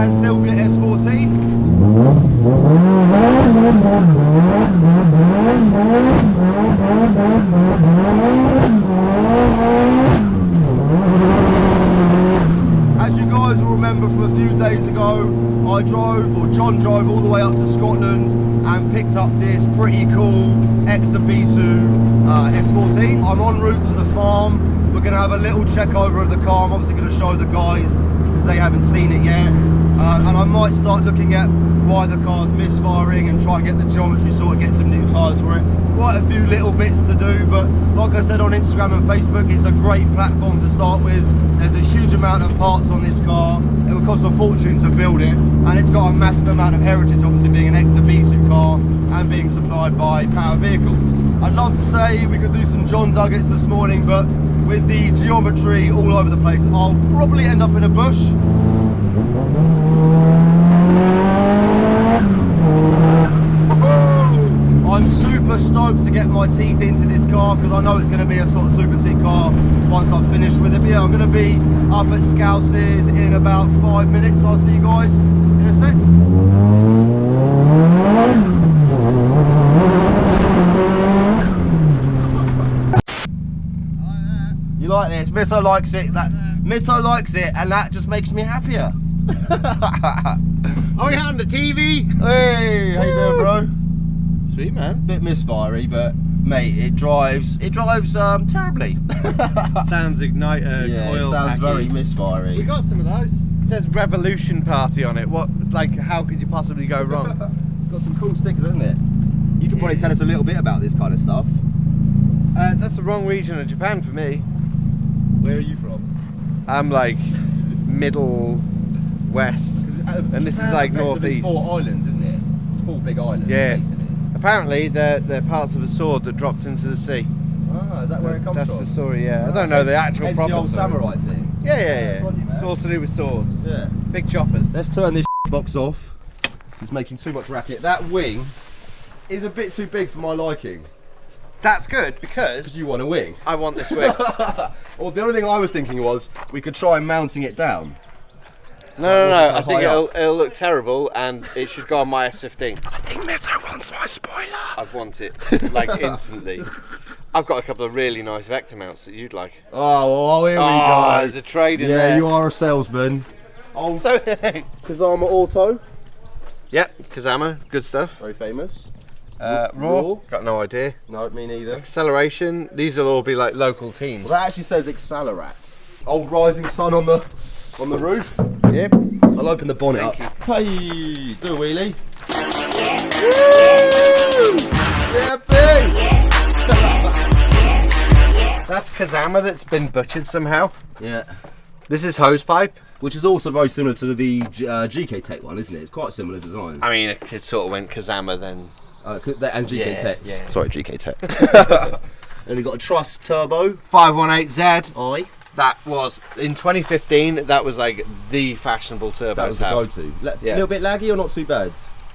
and Sylvia S14. As you guys will remember from a few days ago, John drove all the way up to Scotland and picked up this pretty cool EBISU S14. I'm en route to the farm. We're going to have a little check over of the car. I'm obviously going to show the guys because they haven't seen it yet. And I might start looking at why the car's misfiring and try and get the geometry sorted, get some new tyres for it. Quite a few little bits to do, but like I said on Instagram and Facebook, it's a great platform to start with. There's a huge amount of parts on this car. It would cost a fortune to build it, and it's got a massive amount of heritage, obviously being an EBISU car and being supplied by Power Vehicles. I'd love to say we could do some John Duggets this morning, but with the geometry all over the place, I'll probably end up in a bush. I'm super stoked to get my teeth into this car because I know it's going to be a sort of super sick car once I've finished with it. But yeah, I'm going to be up at Scouse's in about 5 minutes. I'll see you guys in a sec. You like this? Mitto likes it. Mitto likes it, and that just makes me happier. Oh, you're on the TV? Hey, how you doing, bro? Sweet, man. Bit misfirey, but mate, it drives terribly. Sounds igniter, yeah, coil it sounds packy. very misfirey. We got some of those. It says Revolution Party on it. What, like, how could you possibly go wrong? It's got some cool stickers, hasn't it? You can probably tell us a little bit about this kind of stuff. That's the wrong region of Japan for me. Where are you from? I'm like middle west, and this is like northeast. 4 islands, isn't it? It's 4 big islands. Yeah. Basically. Apparently, they're parts of a sword that dropped into the sea. Ah, is that where it comes That's from? the story, yeah. I don't know the actual It's proper the old story. samurai thing. Yeah. Bloody man. It's all to do with swords. Yeah. Big choppers. Let's turn this box off. It's making too much racket. That wing is a bit too big for my liking. That's good because You want a wing? I want this wing. Well, the only thing I was thinking was we could try mounting it down. No. I high think up. it'll look terrible, and it should go on my S15. I think Mitto wants my spoiler. I want it like instantly. I've got a couple of really nice vector mounts that you'd like. Oh, here we Oh, go. there's a trade in Yeah, there. you are a salesman. Oh, So, Kazama Auto. yep, Kazama, good stuff. Very famous. Raw, got no idea. No, me neither. Acceleration, these will all be like local teams. Well, that actually says Accelerat. Old rising sun on the roof. Yep. I'll open the bonnet Thank up. Hey, do a wheelie. Yeah, big. That's Kazama that's been butchered somehow. Yeah. This is Hosepipe. Which is also very similar to the GK Tech one, isn't it? It's quite a similar design. I mean, it sort of went Kazama then. And GK Yeah, Tech. yeah. Sorry, GK Tech. And you got a Truss Turbo. 518Z. Aye. That was, in 2015, that was like the fashionable turbo That was the go-to. Yeah. Little bit laggy or not too bad?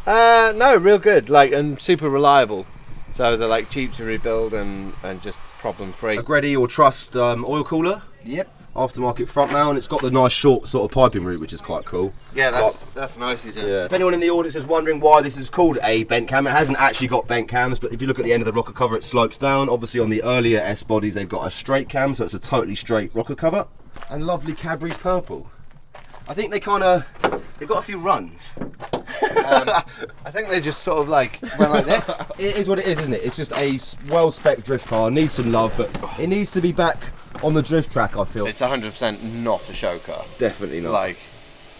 No, real good, like, and super reliable. So they're like cheap to rebuild and just problem free. A Gredi or Trust oil cooler. Yep. Aftermarket front mount. It's got the nice short sort of piping route, which is quite cool. Yeah, that's nicely done. Yeah. If anyone in the audience is wondering why this is called a bent cam, it hasn't actually got bent cams, but if you look at the end of the rocker cover, it slopes down. Obviously on the earlier S bodies, they've got a straight cam, so it's a totally straight rocker cover. And lovely Cadbury's purple. I think they've got a few runs. I think they just sort of like went like this. It is what it is, isn't it? It's just a well-spec drift car, needs some love, but it needs to be back on the drift track, I feel. It's 100% not a show car. Definitely not. Like,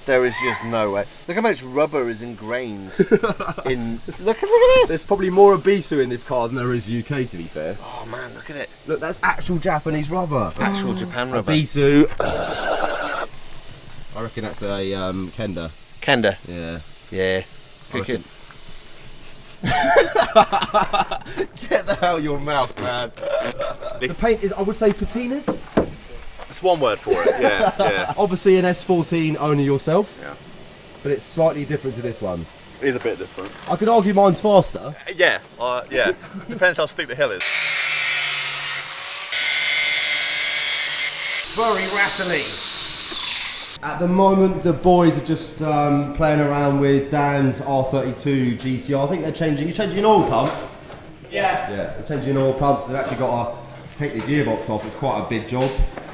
there is just no way. Look how much rubber is ingrained in. Look at this. There's probably more EBISU in this car than there is UK, to be fair. Oh man, look at it. Look, that's actual Japanese rubber. Actual Japan rubber. EBISU. I reckon that's a Kenda. Kenda. Yeah. Yeah. Get the hell out of your mouth, man. The paint is, I would say, patinaed. It's one word for it, yeah. Obviously an S14 owner yourself. Yeah. But it's slightly different to this one. It is a bit different. I could argue mine's faster. Yeah. Depends how steep the hill is. Very rattly. At the moment, the boys are just playing around with Dan's R32 GTR. I think they're changing. You're changing an oil pump. Yeah. Yeah, they're changing oil pumps. They've actually got to take the gearbox off. It's quite a big job.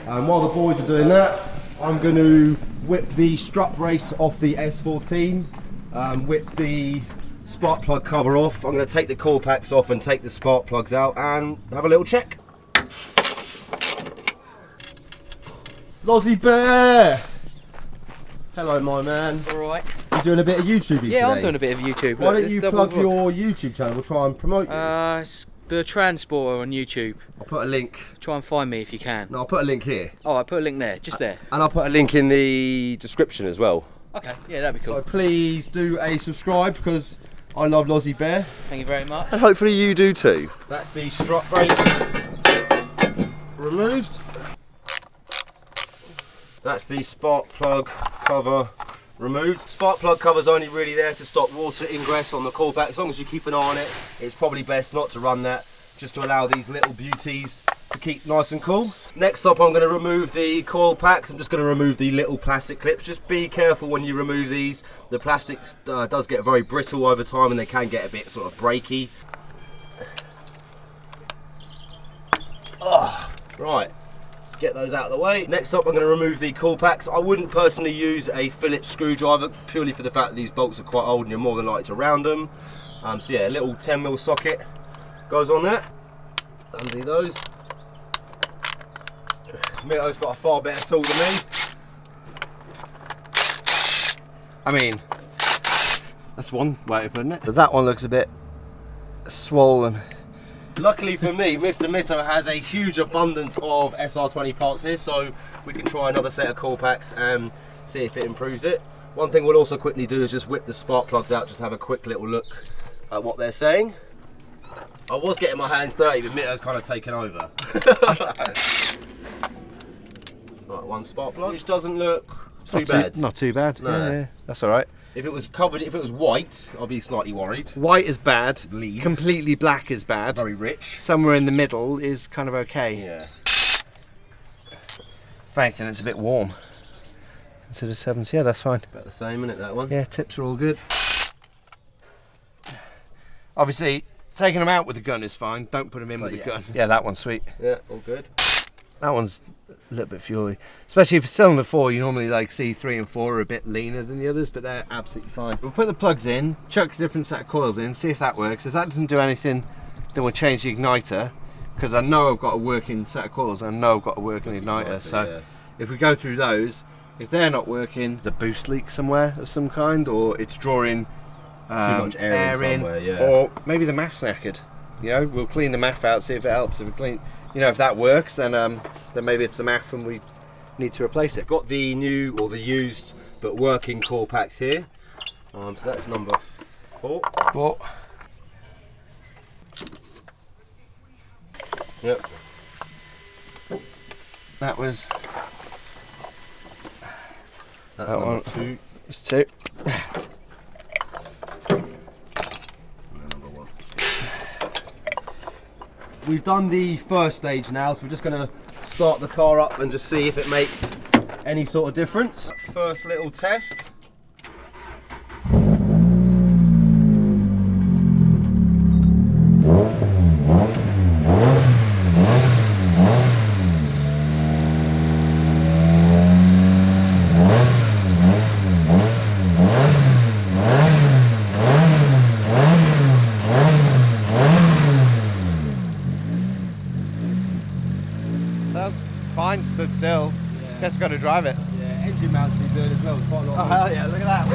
And while the boys are doing that, I'm going to whip the strut brace off the S14, whip the spark plug cover off. I'm going to take the coil packs off and take the spark plugs out and have a little check. Lozzy Bear! Hello, my man. Alright. You doing a bit of YouTube today? Yeah, I'm doing a bit of YouTube. Why don't you plug your YouTube channel? We'll try and promote you. It's the Transporter on YouTube. I'll put a link. Try and find me if you can. No, I'll put a link here. Oh, I put a link there, just there. And I'll put a link in the description as well. Okay, yeah, that'd be cool. So please do a subscribe because I love Lozzy Bear. Thank you very much. And hopefully you do too. That's the strut brace removed. That's the spark plug cover removed. Spark plug cover's only really there to stop water ingress on the coil pack. As long as you keep an eye on it, it's probably best not to run that, just to allow these little beauties to keep nice and cool. Next up, I'm going to remove the coil packs. I'm just going to remove the little plastic clips. Just be careful when you remove these. The plastic does get very brittle over time and they can get a bit sort of breaky. Right. Get those out of the way. Next up, I'm going to remove the coil packs. I wouldn't personally use a Phillips screwdriver purely for the fact that these bolts are quite old and you're more than likely to round them. So yeah, a little 10mm socket goes on there. Undo those. Mito's got a far better tool than me. I mean, that's one way of putting it. But that one looks a bit swollen. Luckily for me, Mr. Mito has a huge abundance of SR20 parts here, so we can try another set of coil packs and see if it improves it. One thing we'll also quickly do is just whip the spark plugs out, just have a quick little look at what they're saying. I was getting my hands dirty, but Mito's kind of taken over. Right, one spark plug, which doesn't look too bad. Not too bad. No. Yeah, that's all right. If it was covered, if it was white, I'd be slightly worried. White is bad. Leave. Completely black is bad. Very rich. Somewhere in the middle is kind of okay. Yeah. If anything, it's a bit warm. Instead of 70, yeah, that's fine. About the same, isn't it, that one? Yeah, tips are all good. Obviously, taking them out with the gun is fine. Don't put them in with the gun. Yeah, that one's sweet. Yeah, all good. That one's a little bit fuely. Especially if it's cylinder 4, you normally like see 3 and 4 are a bit leaner than the others, but they're absolutely fine. We'll put the plugs in, chuck a different set of coils in, see if that works. If that doesn't do anything, then we'll change the igniter, because I know I've got a working set of coils, and I know I've got a working igniter. So if we go through those, if they're not working, there's a boost leak somewhere of some kind, or it's drawing too much air in somewhere, yeah. Or maybe the MAF's knackered. You know, we'll clean the MAF out, see if it helps. If we clean, you know, if that works, then maybe it's the MAF and we need to replace it. Got the new or the used but working coil packs here. So that's number 4. Yep. That was. That's that number one. 2. It's 2. We've done the first stage now, so we're just going to start the car up and just see if it makes any sort of difference. First little test. Sounds fine, stood still. Yeah. Guess I've got to drive it. Yeah, engine mounts need doing as well. There's quite a lot Oh of hell yeah, look at that.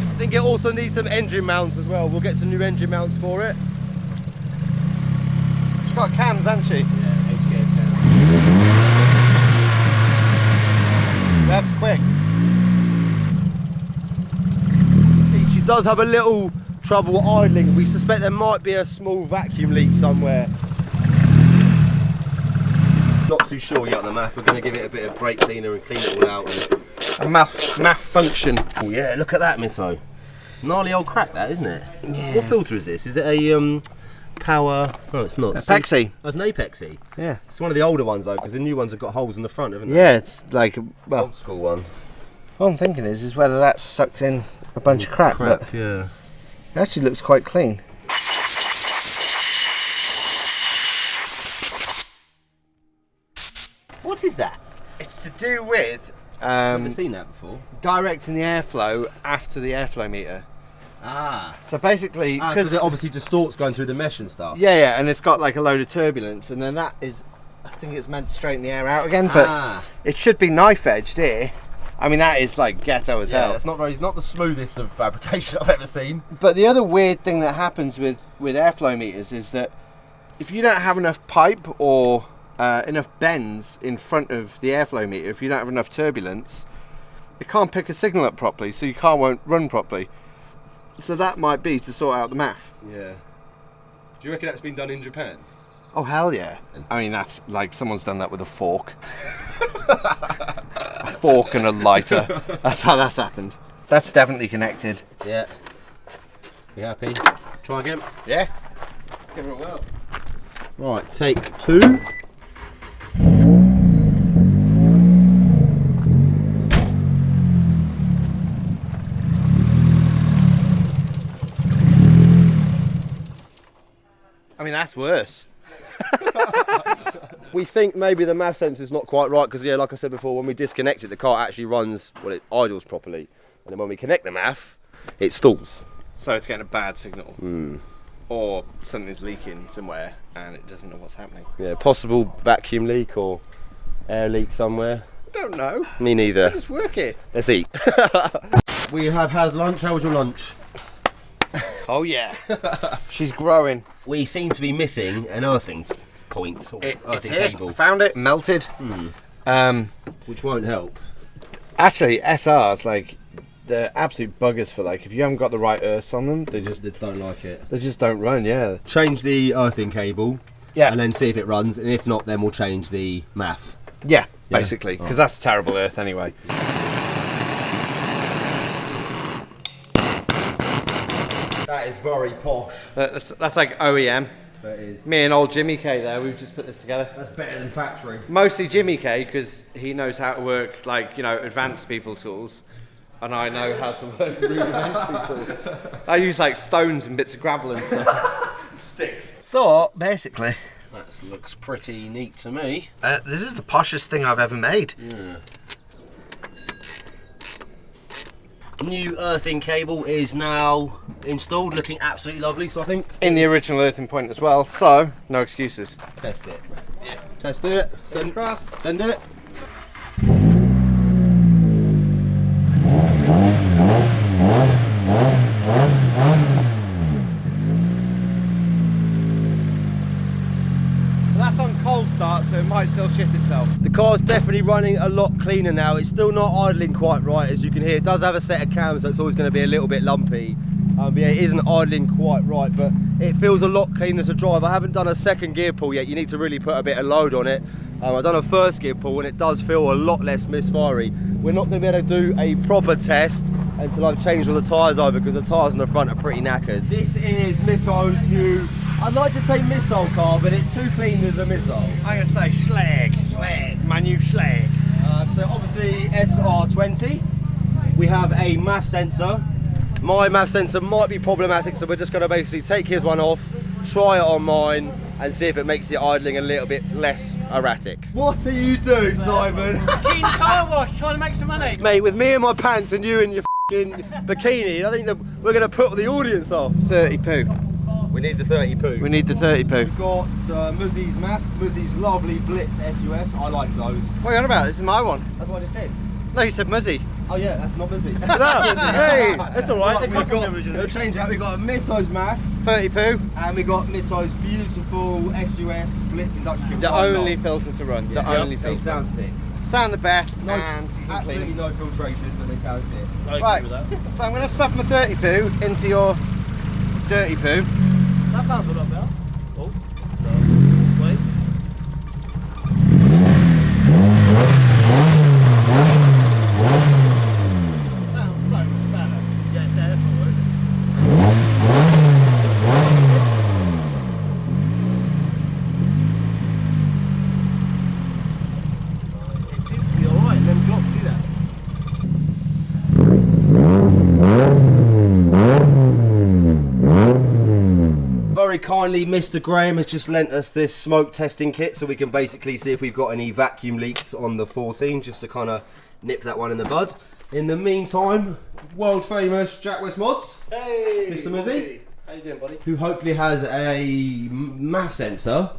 I think it also needs some engine mounts as well. We'll get some new engine mounts for it. She's got cams, hasn't she? Yeah, HKS cams. Rev's quick. See, she does have a little trouble idling. We suspect there might be a small vacuum leak somewhere. Not too sure yet on the MAF. We're going to give it a bit of brake cleaner and clean it all out. A MAF function. Oh yeah, look at that, Mito. Gnarly old crack that, isn't it? Yeah. What filter is this? Is it a power. Oh, it's not. Apexi. That's an Apexi. Yeah. It's one of the older ones though, because the new ones have got holes in the front, haven't they? Yeah, it's like, well, Old school one. what I'm thinking is whether that's sucked in a bunch of crap, but Yeah. it actually looks quite clean. What is that? It's to do with I've never seen that before. directing the airflow after the airflow meter. Ah. So basically, Because it obviously distorts going through the mesh and stuff. yeah, and it's got like a load of turbulence, and then that is, I think it's meant to straighten the air out again, but it should be knife edged here. I mean, that is like ghetto as hell. It's not the smoothest of fabrication I've ever seen. But the other weird thing that happens with airflow meters is that if you don't have enough pipe or enough bends in front of the airflow meter, if you don't have enough turbulence, it can't pick a signal up properly, so your car won't run properly. So that might be to sort out the math. Yeah. Do you reckon that's been done in Japan? Oh hell yeah. I mean, that's like someone's done that with a fork. A fork and a lighter. That's how that's happened. That's definitely connected. Yeah. You happy? Try again. Yeah. Let's give it a whirl. Right, take 2. I mean, that's worse. We think maybe the MAF sensor's not quite right because, yeah, like I said before, when we disconnect it, the car actually runs, well, it idles properly. And then when we connect the MAF, it stalls. So it's getting a bad signal. Or something's leaking somewhere and it doesn't know what's happening. Yeah, possible vacuum leak or air leak somewhere. Don't know. Me neither. Just work it. Let's eat. We have had lunch. How was your lunch? Oh yeah. She's growing. We seem to be missing an earthing point or It's earthing here. cable, I found it. Melted. which won't help. Actually, SRs, like, they're absolute buggers for, like, if you haven't got the right earths on them, They just don't like it. they just don't run, yeah. Change the earthing cable. Yeah. And then see if it runs, and if not, then we'll change the MAF. Yeah, basically, because that's a terrible earth anyway. That is very posh. That's like OEM. That is. Me and old Jimmy K there, we've just put this together. That's better than factory. Mostly Jimmy K, because he knows how to work, like, you know, advanced people tools. And I know how to work rudimentary tools. I use, like, stones and bits of gravel and stuff. Sticks. So, basically, That looks pretty neat to me. this is the poshest thing I've ever made. Yeah. New earthing cable is now installed, looking absolutely lovely. So I think In the original earthing point as well, so no excuses. test it. Yeah. Test it. Send it. That's on cold start, so it might still shit itself. The car's definitely running a lot cleaner now. It's still not idling quite right, as you can hear. It does have a set of cams, so it's always going to be a little bit lumpy. But yeah, it isn't idling quite right, but it feels a lot cleaner to drive. I haven't done a second gear pull yet. You need to really put a bit of load on it. I've done a first gear pull and it does feel a lot less misfirey. We're not going to be able to do a proper test until I've changed all the tyres over, because the tyres on the front are pretty knackered. This is Missile's new, I'd like to say missile car, but it's too clean as a missile. I'm going to say slag. My new slag. So obviously SR20, we have a MAF sensor. My MAF sensor might be problematic, so we're just going to basically take his one off, try it on mine, and see if it makes the idling a little bit less erratic. What are you doing, Simon? Fucking car wash, trying to make some money. Mate, with me in my pants and you in your f***ing bikini, I think that we're going to put the audience off. 30 poo. We need the 30 poo. We need the 30 poo. We've got Muzzy's MAF, Muzzy's lovely Blitz SUS. I like those. What are you on about? This is my one. That's what I just said. No, you said Muzzy. Oh yeah, that's not Muzzy. Hey, that's alright. We've got, we'll change that. We've got a Mitto's MAF, 30 poo. and we got Mitto's beautiful SUS Blitz induction kit. The only filter to run. The only They filter. sound sick. Sound the best No, and you can absolutely clean. no filtration, but they sound sick. Right, so I'm going to stuff my 30 poo into your dirty poo. That sounds a lot better. Oh, wait. Sounds so much better. Yeah, it's there for it. kindly, Mr. Graham has just lent us this smoke testing kit so we can basically see if we've got any vacuum leaks on the 14, just to kind of nip that one in the bud. In the meantime, world famous Jack West Mods. Hey, Mr. Muzzy. How you doing, buddy? Who hopefully has a MAF sensor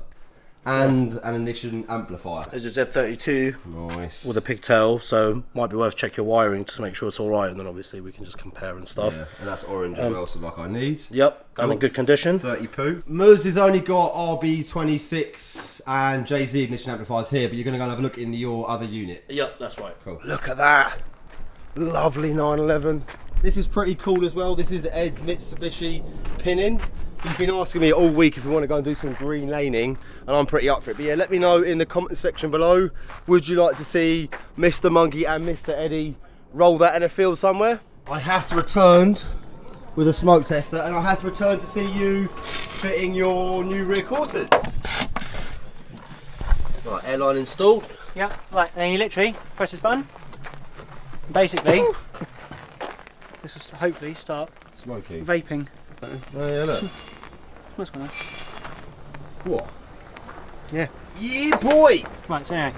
and an ignition amplifier. There's a Z32 Nice. with a pigtail, so might be worth check your wiring to make sure it's all right, and then obviously we can just compare and stuff. Yeah, and that's orange as well, so like I need. Yep, and in good condition. 30 poo. Muz has only got RB26 and JZ ignition amplifiers here, but you're going to go and have a look in your other unit. Yep, that's right. Cool. Look at that. Lovely 911. This is pretty cool as well. This is Ed's Mitsubishi pinning. He's been asking me all week if we want to go and do some green laning, and I'm pretty up for it. But yeah, let me know in the comment section below, would you like to see Mr. Monky and Mr. Eddie roll that in a field somewhere? I have returned with a smoke tester, and I have returned to see you fitting your new rear quarters. Right, airline installed. Yeah, right, then you literally press this button. Basically, this will hopefully start Smoky. vaping. Oh yeah, look. Smells quite nice. What? Yeah. Yeah, boy! Right, so anyway,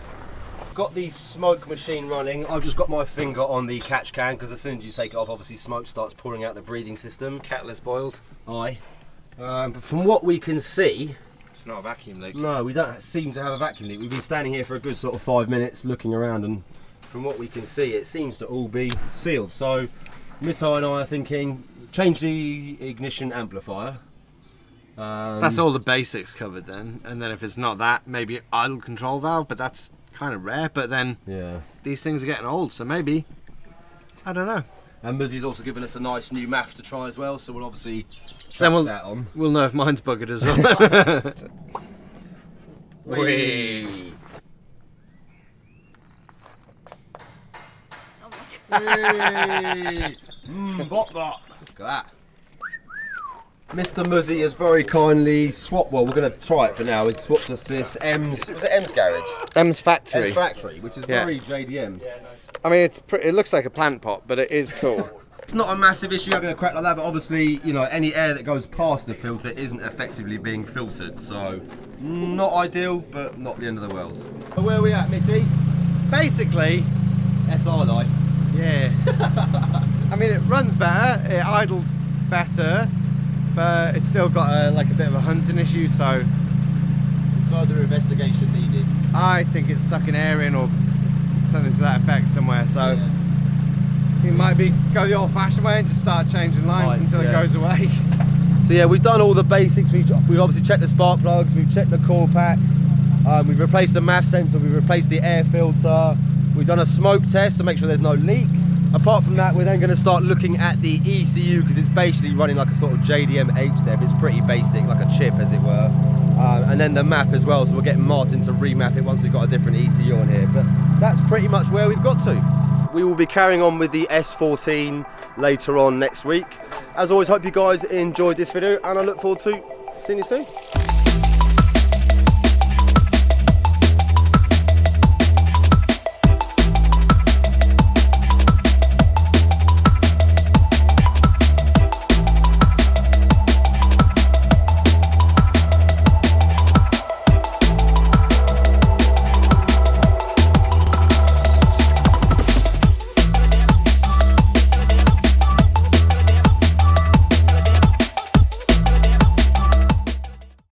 Got the smoke machine running. I've just got my finger on the catch can because as soon as you take it off, obviously smoke starts pouring out the breathing system. Catalyst boiled. Aye. But from what we can see, It's not a vacuum leak. no, we don't seem to have a vacuum leak. We've been standing here for a good sort of 5 minutes looking around, and from what we can see, it seems to all be sealed. So, Mitto and I are thinking, change the ignition amplifier. That's all the basics covered then. And then if it's not that, maybe idle control valve, but that's kind of rare. But then Yeah. these things are getting old, so maybe, I don't know. And Muzzy's also given us a nice new MAF to try as well, so we'll obviously So chuck that on. we'll know if mine's buggered as well. Whee! Bop bop! Look at that. Mr. Muzzy has very kindly swapped, well, we're going to try it for now. He's swapped us this M's, was it M's garage? M's factory. M's factory, which is Yeah. very JDM's. I mean, it looks like a plant pot, but it is cool. It's not a massive issue having a crack like that, but obviously, you know, any air that goes past the filter isn't effectively being filtered, so not ideal, but not the end of the world. So where are we at, Mitty? Basically, SR life. yeah. I mean, it runs better, it idles better, but it's still got a bit of a hunting issue, so Further investigation needed. I think it's sucking air in or something to that effect somewhere. So it might be go the old-fashioned way and just start changing lines Right, until yeah. it goes away. So yeah, we've done all the basics. We've obviously checked the spark plugs, we've checked the coil packs, we've replaced the MAF sensor, we've replaced the air filter, we've done a smoke test to make sure there's no leaks. Apart from that, we're then going to start looking at the ECU because it's basically running like a sort of JDM HDEV. It's pretty basic, like a chip as it were. And then the map as well, so we're getting Martin to remap it once we've got a different ECU on here. But that's pretty much where we've got to. We will be carrying on with the S14 later on next week. As always, hope you guys enjoyed this video and I look forward to seeing you soon.